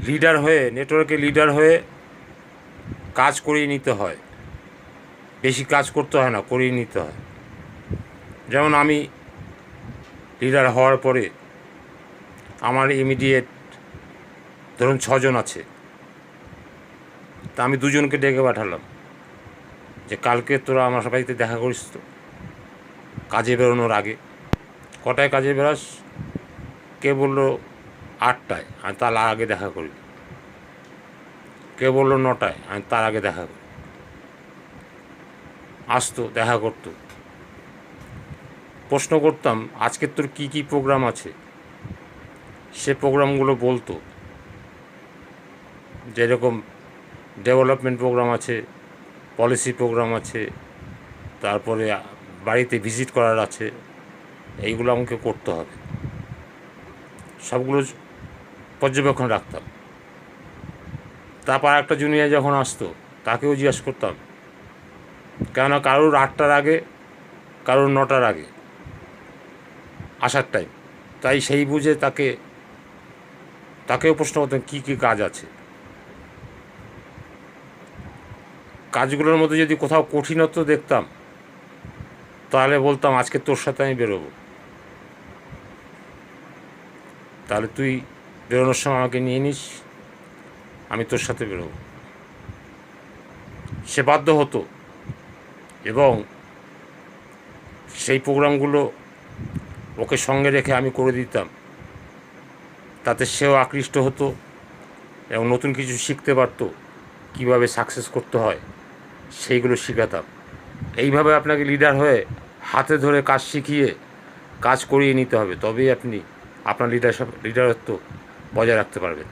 Leader হয়ে, নেটওয়ার্কে leader হয়ে কাজ করিয়ে নিতে হয়। বেশি কাজ করতে হয় না, করিয়ে নিতে হয়। যেমন আমি লিডার হওয়ার পরে আমার ইমিডিয়েট ধরুন 6 জন আছে, তা আমি 2 জনকে ডেকে পাঠালাম যে কালকে তোরা আমার বাড়িতে দেখা করিস তো কাজে বেরোনোর আগে। কটায় কাজে বেরাস? কে বললো 8টায়, আমি তার আগে দেখা করি। কে বললো 9টায়, আমি তার আগে দেখা করি। আসতো, দেখা করতো, প্রশ্ন করতাম আজকে তোর কি কি প্রোগ্রাম আছে, সে প্রোগ্রামগুলো বলতো। যেরকম ডেভেলপমেন্ট প্রোগ্রাম আছে, পলিসি প্রোগ্রাম আছে, তারপরে বাড়িতে ভিজিট করার আছে, এইগুলো আমাকে করতে হবে। সবগুলো পর্যবেক্ষণ রাখতাম। তারপর একটা জুনিয়র যখন আসতো তাকেও জিজ্ঞাসা করতাম, কেননা কারোর 8টার আগে, কারোর 9টার আগে আসার টাইম, তাই সেই বুঝে তাকেও প্রশ্ন করতাম কী কী কাজ আছে। কাজগুলোর মধ্যে যদি কোথাও কঠিনত্ব দেখতাম তাহলে বলতাম আজকে তোর সাথে আমি বেরোবো, তাহলে তুই বেরোনোর সময় আমাকে নিয়ে নিস, আমি তোর সাথে বেরোবো। সে বাধ্য হতো এবং সেই প্রোগ্রামগুলো ওকে সঙ্গে রেখে আমি করে দিতাম। তাতে সেও আকৃষ্ট হতো এবং নতুন কিছু শিখতে পারতো, কীভাবে সাকসেস করতে হয় সেইগুলো শেখাতাম। এইভাবে আপনাকে লিডার হয়ে হাতে ধরে কাজ শিখিয়ে কাজ করিয়ে নিতে হবে, তবেই আপনি আপনার লিডারত্ব বজায় রাখতে পারবেন।